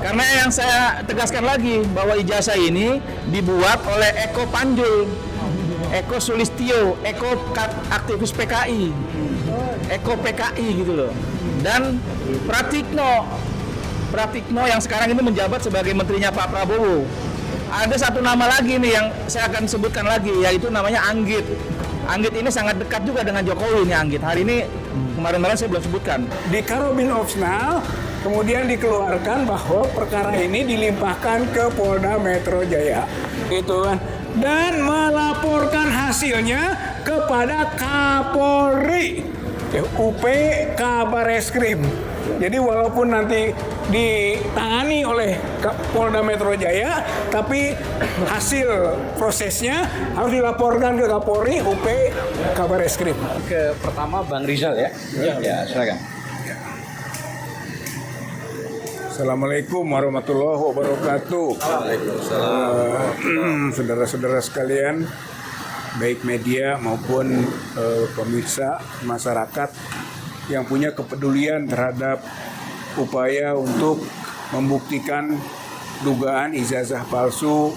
Karena yang saya tegaskan lagi bahwa ijazah ini dibuat oleh Eko Panjul, Eko Sulistyo, Eko aktivis PKI, Eko PKI gitu loh. Dan Pratikno yang sekarang ini menjabat sebagai menterinya Pak Prabowo. Ada satu nama lagi nih yang saya akan sebutkan lagi, yaitu namanya Anggit. Anggit ini sangat dekat juga dengan Jokowi nih Anggit. Hari ini kemarin-kemarin saya belum sebutkan. Di Karobin Opsnal kemudian dikeluarkan bahwa perkara ini dilimpahkan ke Polda Metro Jaya, gitu kan, dan melaporkan hasilnya kepada Kapolri, UP Kabareskrim. Jadi walaupun nanti ditangani oleh Polda Metro Jaya, tapi hasil prosesnya harus dilaporkan ke Kapolri, UP Kabareskrim. Ke pertama Bang Rizal ya. Ya, silakan. Assalamualaikum warahmatullahi wabarakatuh. Saudara-saudara sekalian, baik media maupun pemirsa masyarakat yang punya kepedulian terhadap upaya untuk membuktikan dugaan ijazah palsu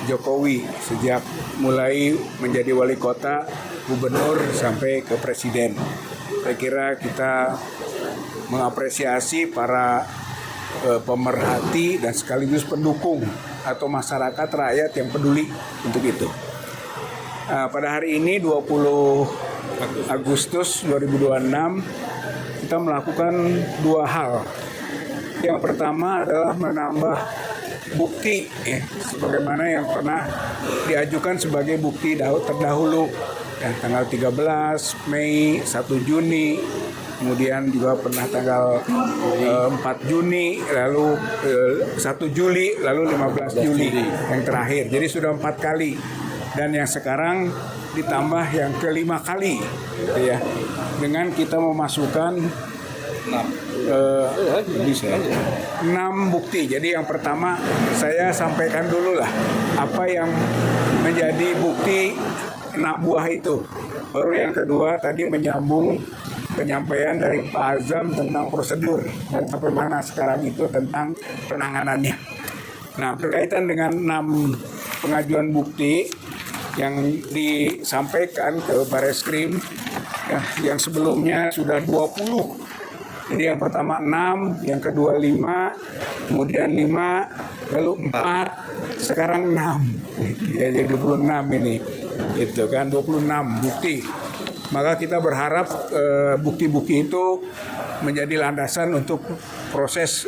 Jokowi sejak mulai menjadi wali kota, gubernur sampai ke presiden. Saya kira kita mengapresiasi para pemerhati dan sekaligus pendukung atau masyarakat rakyat yang peduli untuk itu. Pada hari ini 20 Agustus 2026 kita melakukan dua hal. Yang pertama adalah menambah bukti sebagaimana yang pernah diajukan sebagai bukti terdahulu tanggal 13 Mei, 1 Juni, kemudian juga pernah tanggal 4 Juni, lalu 1 Juli, lalu 15 Juli yang terakhir. Jadi sudah 4 kali. Dan yang sekarang ditambah yang kelima kali, gitu ya, dengan kita memasukkan 6 bukti. Jadi yang pertama saya sampaikan dulu lah apa yang menjadi bukti anak buah itu. Baru yang kedua tadi menyambung penyampaian dari Pak Azam tentang prosedur dan sampai mana sekarang itu tentang penanganannya. Nah, berkaitan dengan 6 pengajuan bukti yang disampaikan ke Bareskrim yang sebelumnya sudah 20. Jadi yang pertama 6, yang kedua 5, kemudian 5, lalu 4, sekarang 6. Ya, jadi 26 ini. Itu kan 26 bukti. Maka kita berharap bukti-bukti itu menjadi landasan untuk proses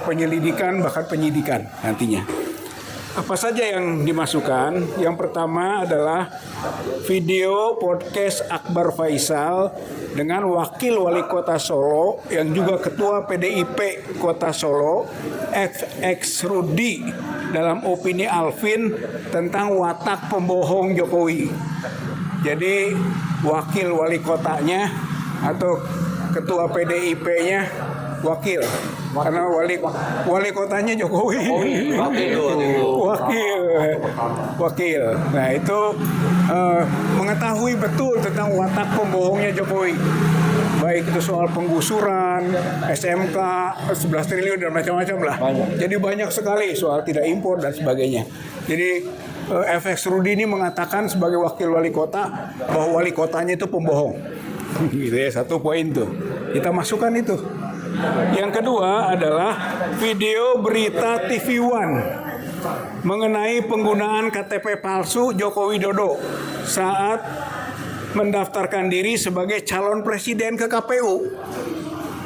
penyelidikan bahkan penyidikan nantinya. Apa saja yang dimasukkan? Yang pertama adalah video podcast Akbar Faisal dengan Wakil Wali Kota Solo yang juga Ketua PDIP Kota Solo, FX Rudi, dalam opini Alvin tentang watak pembohong Jokowi. Jadi wakil wali kotanya atau ketua PDIP-nya wakil, karena wali kotanya Jokowi. Wakil. Nah itu mengetahui betul tentang watak pembohongnya Jokowi, baik itu soal penggusuran, SMK 11 triliun dan macam-macam lah. Jadi banyak sekali soal tidak impor dan sebagainya. Jadi FX Rudi ini mengatakan sebagai wakil wali kota bahwa wali kotanya itu pembohong. Gitu ya, satu poin tuh. Kita masukkan itu. Yang kedua adalah video berita TV One mengenai penggunaan KTP palsu Joko Widodo saat mendaftarkan diri sebagai calon presiden ke KPU.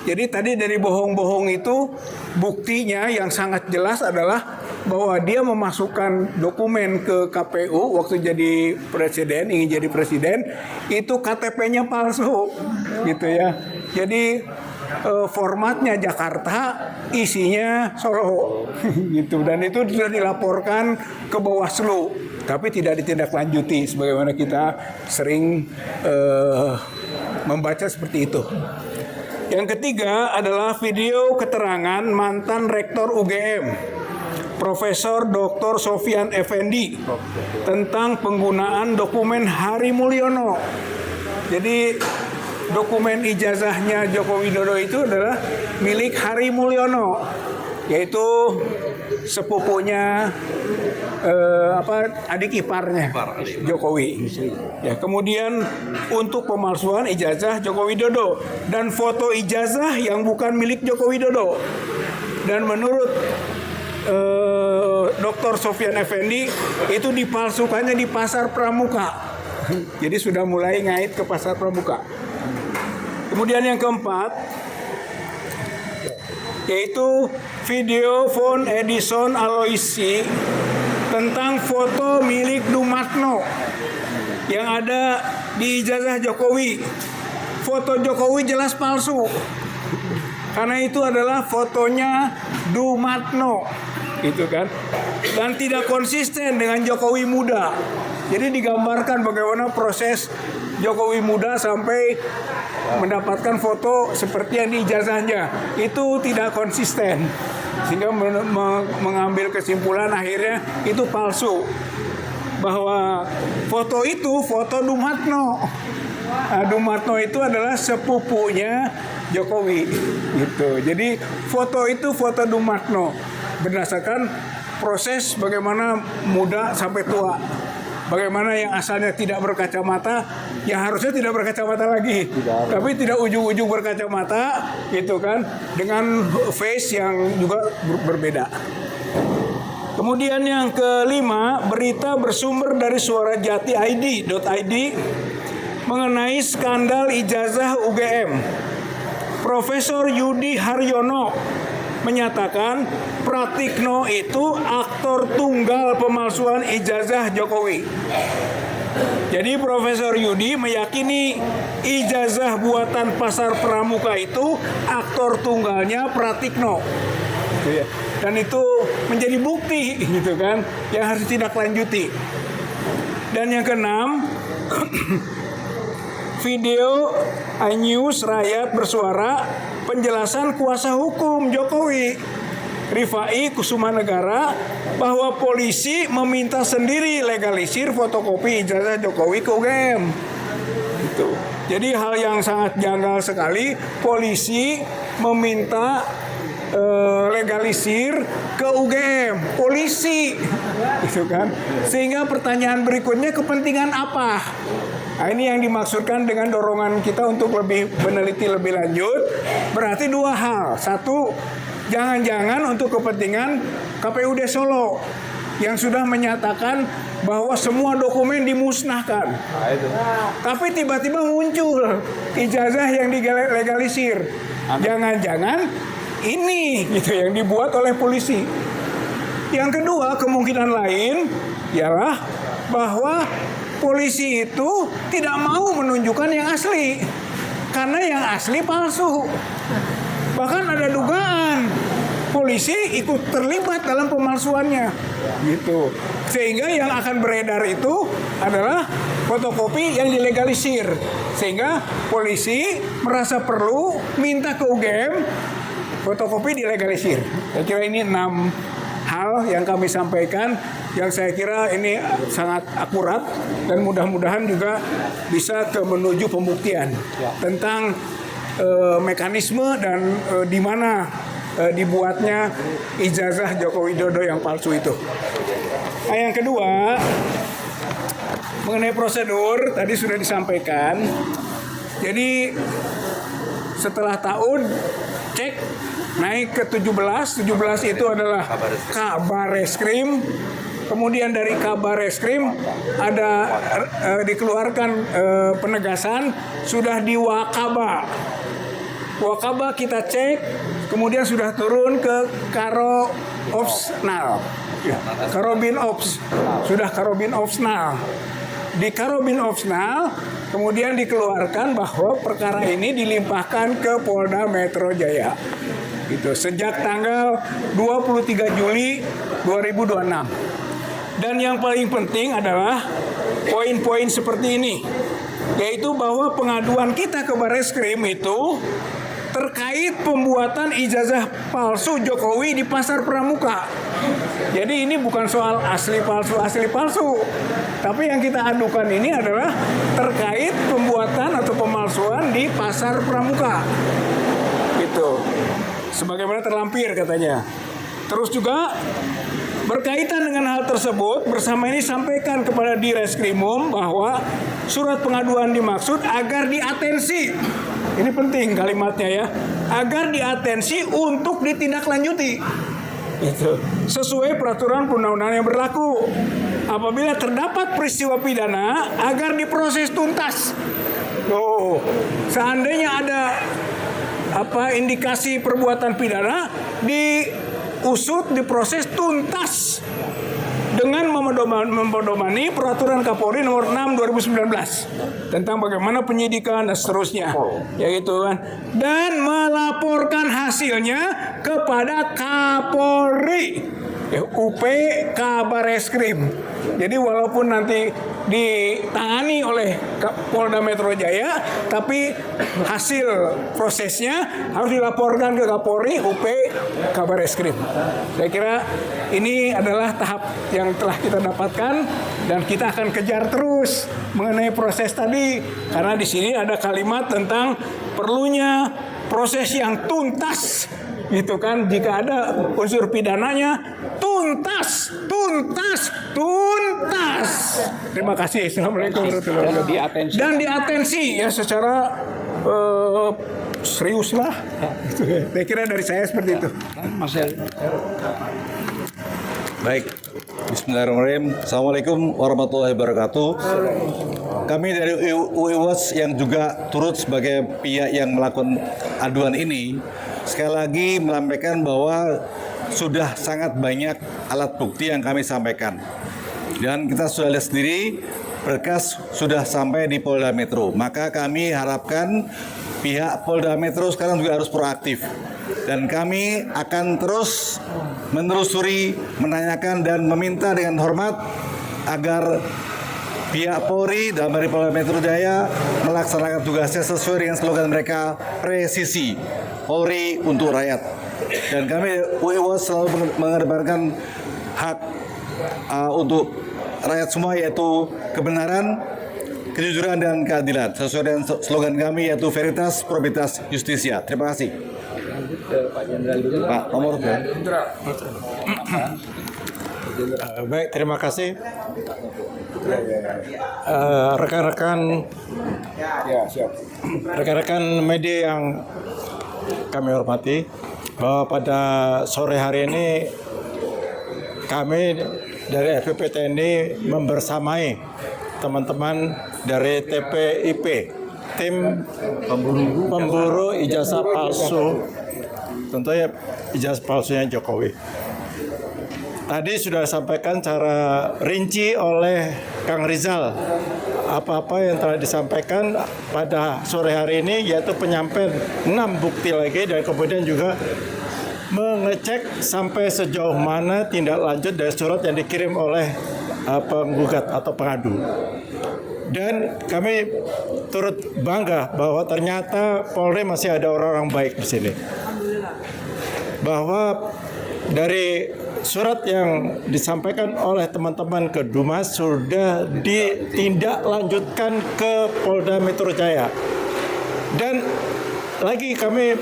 Jadi tadi dari bohong-bohong itu buktinya yang sangat jelas adalah bahwa dia memasukkan dokumen ke KPU waktu jadi presiden, ingin jadi presiden, itu KTP-nya palsu, gitu ya. Jadi formatnya Jakarta, isinya Solo, gitu. Dan itu sudah dilaporkan ke Bawaslu, tapi tidak ditindaklanjuti, sebagaimana kita sering membaca seperti itu. Yang ketiga adalah video keterangan mantan Rektor UGM, Profesor Dr. Sofyan Effendi, tentang penggunaan dokumen Hari Mulyono. Jadi dokumen ijazahnya Joko Widodo itu adalah milik Hari Mulyono. yaitu sepupunya adik iparnya Jokowi. Ya, kemudian untuk pemalsuan ijazah Joko Widodo dan foto ijazah yang bukan milik Joko Widodo. Dan menurut Dr. Sofyan Effendi itu dipalsukannya di Pasar Pramuka. Jadi sudah mulai ngait ke Pasar Pramuka. Kemudian yang keempat yaitu video phone Edison Aloisi tentang foto milik Dumatno yang ada di ijazah Jokowi. Foto Jokowi jelas palsu karena itu adalah fotonya Dumatno, gitu kan, dan tidak konsisten dengan Jokowi muda. Jadi digambarkan bagaimana proses Jokowi muda sampai mendapatkan foto seperti yang di ijazahnya. Itu tidak konsisten. Sehingga mengambil kesimpulan akhirnya itu palsu. Bahwa foto itu foto Dumatno. Nah, Dumatno itu adalah sepupunya Jokowi. Gitu. Jadi foto itu foto Dumatno. Berdasarkan proses bagaimana muda sampai tua. Bagaimana yang asalnya tidak berkacamata, yang harusnya tidak berkacamata lagi, tapi tidak ujung-ujung berkacamata, gitu kan, dengan face yang juga berbeda. Kemudian yang kelima, berita bersumber dari suarajati.id mengenai skandal ijazah UGM. Profesor Yudi Haryono menyatakan Pratikno itu aktor tunggal pemalsuan ijazah Jokowi. Jadi Profesor Yudi meyakini ijazah buatan Pasar Pramuka itu aktor tunggalnya Pratikno. Dan itu menjadi bukti, gitu kan, yang harus ditindaklanjuti. Dan yang keenam, video iNews Rakyat Bersuara penjelasan kuasa hukum Jokowi Rifai Kusumanegara bahwa polisi meminta sendiri legalisir fotokopi ijazah Jokowi ke UGM. Gitu. Jadi hal yang sangat janggal sekali, polisi meminta legalisir ke UGM, polisi, gitu kan? Sehingga pertanyaan berikutnya, kepentingan apa? Nah, ini yang dimaksudkan dengan dorongan kita untuk lebih meneliti lebih lanjut. Berarti dua hal. Satu, jangan-jangan untuk kepentingan KPUD Solo yang sudah menyatakan bahwa semua dokumen dimusnahkan. Tapi tiba-tiba muncul ijazah yang dilegalisir. Jangan-jangan ini gitu yang dibuat oleh polisi. Yang kedua, kemungkinan lain ialah bahwa polisi itu tidak mau menunjukkan yang asli karena yang asli palsu. Bahkan ada dugaan polisi ikut terlibat dalam pemalsuannya, gitu. Sehingga yang akan beredar itu adalah fotokopi yang dilegalisir. Sehingga polisi merasa perlu minta ke UGM fotokopi dilegalisir. Saya kira ini 6 hal yang kami sampaikan, yang saya kira ini sangat akurat dan mudah-mudahan juga bisa menuju pembuktian tentang mekanisme dan di mana dibuatnya ijazah Joko Widodo yang palsu itu. Nah, yang kedua, mengenai prosedur tadi sudah disampaikan. Jadi setelah tahun cek naik ke 17 itu adalah Kabar Reskrim. Kemudian dari Kabar Reskrim ada dikeluarkan penegasan sudah di Wakaba. Wakaba kita cek, kemudian sudah turun ke Karo Opsnal. Karobin Ops. Sudah Karobin Opsnal. Di Karobin Opsnal kemudian dikeluarkan bahwa perkara ini dilimpahkan ke Polda Metro Jaya. Itu sejak tanggal 23 Juli 2026. Dan yang paling penting adalah poin-poin seperti ini, yaitu bahwa pengaduan kita ke Barreskrim itu terkait pembuatan ijazah palsu Jokowi di Pasar Pramuka. Jadi ini bukan soal asli palsu, tapi yang kita adukan ini adalah terkait pembuatan atau pemalsuan di Pasar Pramuka. Gitu. Sebagaimana terlampir katanya. Terus juga berkaitan dengan hal tersebut, bersama ini sampaikan kepada Direskrimum bahwa surat pengaduan dimaksud agar diatensi. Ini penting kalimatnya ya, agar diatensi untuk ditindaklanjuti. Itu sesuai peraturan perundang-undangan yang berlaku. Apabila terdapat peristiwa pidana, agar diproses tuntas. Oh, seandainya ada indikasi perbuatan pidana, diusut, diproses tuntas dengan memedomani peraturan Kapolri nomor 6 2019 tentang bagaimana penyidikan dan seterusnya, ya gitu kan, dan melaporkan hasilnya kepada Kapolri, UP Kabareskrim. Jadi walaupun nanti ditangani oleh Polda Metro Jaya, tapi hasil prosesnya harus dilaporkan ke Kapolri, UP Kabareskrim. Saya kira ini adalah tahap yang telah kita dapatkan dan kita akan kejar terus mengenai proses tadi, karena di sini ada kalimat tentang perlunya proses yang tuntas. Gitu kan, jika ada unsur pidananya, tuntas. Terima kasih. Assalamualaikum warahmatullahi wabarakatuh. Dan diatensi ya secara serius lah. Saya kira dari saya seperti itu. Baik, Bismillahirrahmanirrahim. Assalamualaikum warahmatullahi wabarakatuh. Kami dari UIWAS yang juga turut sebagai pihak yang melakukan aduan ini, sekali lagi menyampaikan bahwa sudah sangat banyak alat bukti yang kami sampaikan. Dan kita sudah lihat sendiri, berkas sudah sampai di Polda Metro. Maka kami harapkan pihak Polda Metro sekarang juga harus proaktif. Dan kami akan terus menelusuri, menanyakan dan meminta dengan hormat agar pihak Polri dalam dari Polda Metro Jaya melaksanakan tugasnya sesuai dengan slogan mereka, presisi Polri untuk rakyat. Dan kami UIWAS selalu mengedepankan hak untuk rakyat semua, yaitu kebenaran, kejujuran dan keadilan sesuai dengan slogan kami, yaitu Veritas, Probitas, Justisia. Terima kasih. Pak nomor. Baik, terima kasih. Rekan-rekan media yang kami hormati, bahwa pada sore hari ini kami dari FPP TNI membersamai teman-teman dari TPIP, tim pemburu ijazah palsu, tentunya ijazah palsunya Jokowi. Tadi sudah disampaikan secara rinci oleh Kang Rizal apa-apa yang telah disampaikan pada sore hari ini, yaitu penyampaian 6 bukti lagi, dan kemudian juga mengecek sampai sejauh mana tindak lanjut dari surat yang dikirim oleh penggugat atau pengadu. Dan kami turut bangga bahwa ternyata Polri masih ada orang-orang baik di sini. Bahwa dari surat yang disampaikan oleh teman-teman ke Dumas sudah ditindaklanjutkan ke Polda Metro Jaya. Dan lagi kami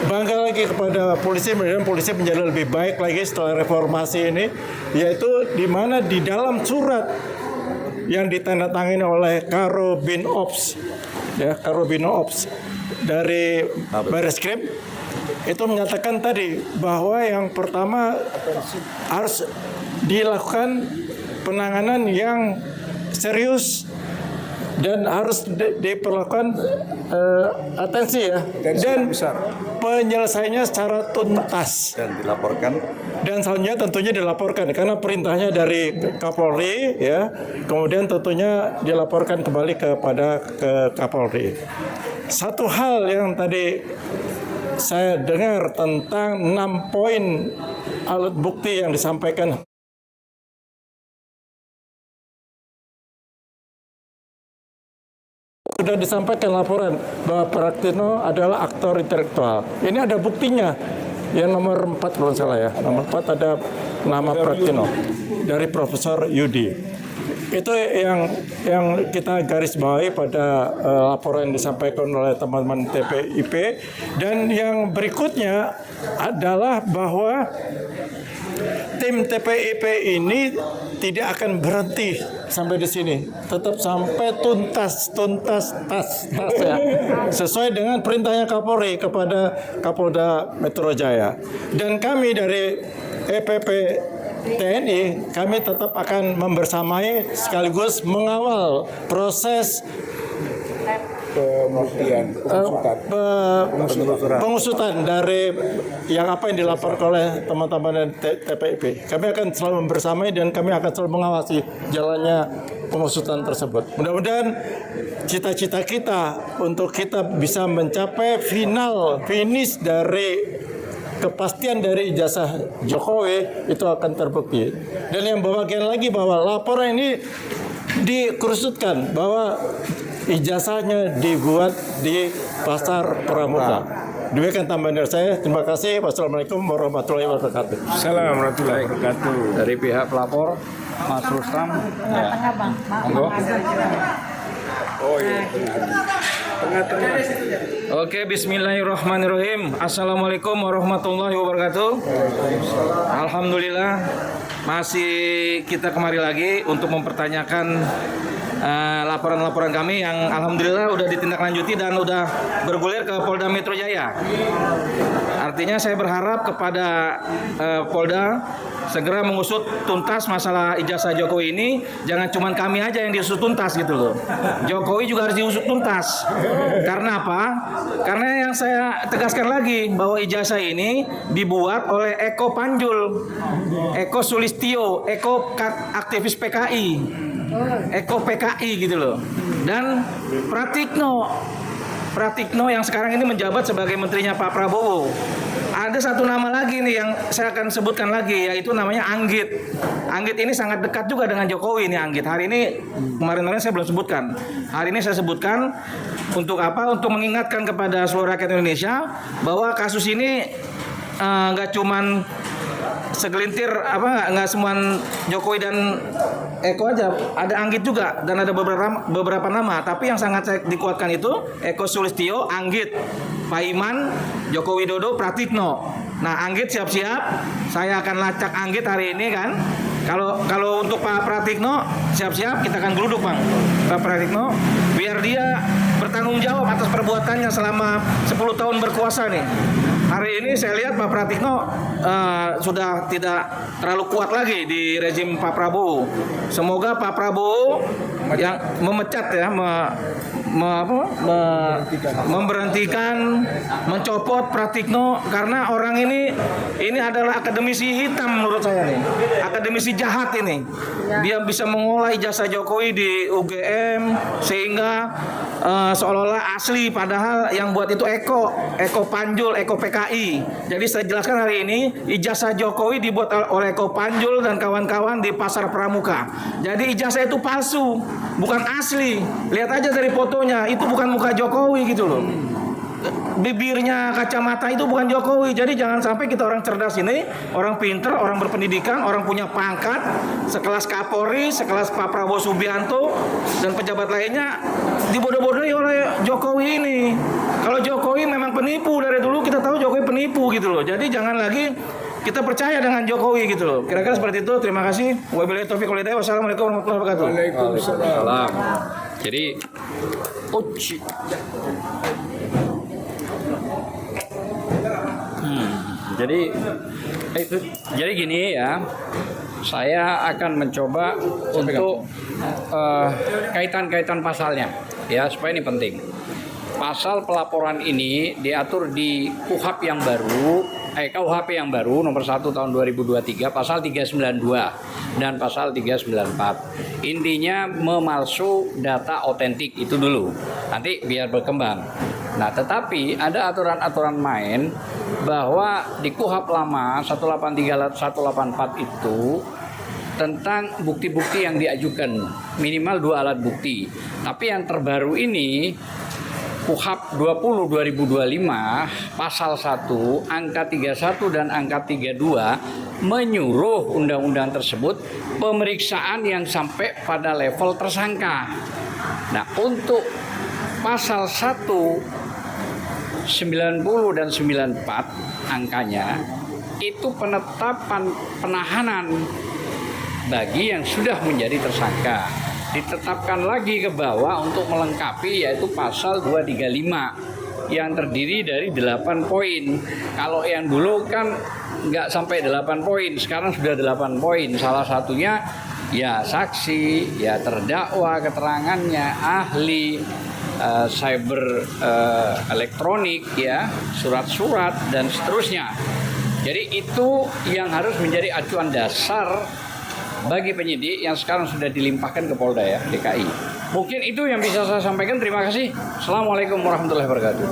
bangga lagi kepada polisi, dan polisi menjadi lebih baik lagi setelah reformasi ini, yaitu di mana di dalam surat yang ditandatangani oleh Karo Bin Ops, ya, Karo Bin Ops dari Bareskrim, itu menyatakan tadi bahwa yang pertama harus dilakukan penanganan yang serius dan harus diperlakukan atensi ya, dan penyelesaiannya secara tuntas Dan dilaporkan. dan selanjutnya tentunya dilaporkan karena perintahnya dari Kapolri ya, kemudian tentunya dilaporkan kembali kepada Kapolri. Satu hal yang tadi saya dengar tentang 6 poin alat bukti yang disampaikan sudah disampaikan laporan bahwa Praktino adalah aktor intelektual. Ini ada buktinya. Yang nomor 4 kalau salah ya. Nomor 4 ada nama Praktino dari Profesor Yudi. Itu yang kita garis bawahi pada laporan yang disampaikan oleh teman-teman TPIP. Dan yang berikutnya adalah bahwa tim TPIP ini tidak akan berhenti sampai di sini, tetap sampai tuntas ya, sesuai dengan perintahnya Kapolri kepada Kapolda Metro Jaya. Dan kami dari EPP TNI, kami tetap akan membersamai sekaligus mengawal proses Pembuktian, pengusutan dari yang apa yang dilaporkan oleh teman-teman TPIP. Kami akan selalu membersamai dan kami akan selalu mengawasi jalannya pengusutan tersebut. Mudah-mudahan cita-cita kita untuk kita bisa mencapai finish dari kepastian dari ijazah Jokowi itu akan terbukti. Dan yang bagian lagi bahwa laporan ini dikerusutkan bahwa ijazahnya dibuat di Pasar Pramuka. Demikian tambahan dari saya. Terima kasih. Wassalamualaikum warahmatullahi wabarakatuh. Assalamualaikum warahmatullahi wabarakatuh. Dari pihak pelapor, Mas Rustam. Ya. Monggo. Oh iya, tengah-tengah. Oke, bismillahirrahmanirrahim. Assalamualaikum warahmatullahi wabarakatuh. Alhamdulillah, masih kita kemari lagi untuk mempertanyakan laporan-laporan kami yang alhamdulillah udah ditindaklanjuti dan udah bergulir ke Polda Metro Jaya. Artinya saya berharap kepada Polda segera mengusut tuntas masalah ijazah Jokowi ini. Jangan cuma kami aja yang diusut tuntas gitu loh. Jokowi juga harus diusut tuntas. Karena apa? Karena yang saya tegaskan lagi bahwa ijazah ini dibuat oleh Eko Panjul, Eko Sulistio, Eko aktivis PKI, Eko PKI gitu loh. Dan Pratikno yang sekarang ini menjabat sebagai menterinya Pak Prabowo. Ada satu nama lagi nih yang saya akan sebutkan lagi, yaitu namanya Anggit. Anggit ini sangat dekat juga dengan Jokowi nih Anggit. Hari ini kemarin saya belum sebutkan. Hari ini saya sebutkan untuk apa? Untuk mengingatkan kepada seluruh rakyat Indonesia bahwa kasus ini nggak cuman segelintir nggak semua Jokowi dan Eko aja, ada Anggit juga dan ada beberapa nama, tapi yang sangat saya dikuatkan itu Eko Sulistio, Anggit, Pak Iman, Joko Widodo, Pratikno. Nah, Anggit siap-siap, saya akan lacak Anggit hari ini kan. Kalau untuk Pak Pratikno siap-siap, kita akan geluduk Bang Pak Pratikno biar dia bertanggung jawab atas perbuatannya selama 10 tahun berkuasa nih. Hari ini saya lihat Pak Pratikno sudah tidak terlalu kuat lagi di rezim Pak Prabowo. Semoga Pak Prabowo yang memecat ya, memberhentikan, mencopot Pratikno karena orang ini adalah akademisi hitam menurut saya nih, akademisi jahat ini. Dia bisa mengolah ijazah Jokowi di UGM sehingga seolah-olah asli, padahal yang buat itu Eko Panjul, Eko PKI. Jadi saya jelaskan hari ini, ijazah Jokowi dibuat oleh Eko Panjul dan kawan-kawan di Pasar Pramuka. Jadi ijazah itu palsu, bukan asli. Lihat aja dari fotonya, itu bukan muka Jokowi gitu loh. Bibirnya, kacamata itu bukan Jokowi. Jadi jangan sampai kita orang cerdas ini, orang pinter, orang berpendidikan, orang punya pangkat sekelas Kapolri, sekelas Pak Prabowo Subianto dan pejabat lainnya dibodoh-bodohi oleh Jokowi ini. Kalau Jokowi memang penipu, dari dulu kita tahu Jokowi penipu gitu loh. Jadi jangan lagi kita percaya dengan Jokowi gitu loh. Kira-kira seperti itu. Terima kasih. Wabillahi taufiq wal hidayah. Wassalamualaikum warahmatullahi wabarakatuh. Waalaikumsalam. Jadi jadi gini ya, saya akan mencoba untuk kaitan-kaitan pasalnya ya, supaya ini penting. Pasal pelaporan ini diatur di KUHP yang baru nomor 1 tahun 2023 pasal 392 dan pasal 394. Intinya memalsu data otentik itu dulu. Nanti biar berkembang. Nah, tetapi ada aturan-aturan main bahwa di KUHP lama 183 184 itu tentang bukti-bukti yang diajukan minimal 2 alat bukti. Tapi yang terbaru ini KUHP 20 2025 pasal 1 angka 31 dan angka 32 menyuruh undang-undang tersebut pemeriksaan yang sampai pada level tersangka. Nah, untuk pasal 1 90 dan 94 angkanya itu penetapan penahanan bagi yang sudah menjadi tersangka. Ditetapkan lagi ke bawah untuk melengkapi, yaitu pasal 235 yang terdiri dari 8 poin. Kalau yang dulu kan nggak sampai 8 poin, sekarang sudah 8 poin. Salah satunya ya saksi, ya terdakwa keterangannya, ahli, cyber elektronik, ya surat-surat dan seterusnya. Jadi itu yang harus menjadi acuan dasar bagi penyidik yang sekarang sudah dilimpahkan ke Polda ya DKI. Mungkin itu yang bisa saya sampaikan. Terima kasih. Assalamualaikum warahmatullahi wabarakatuh.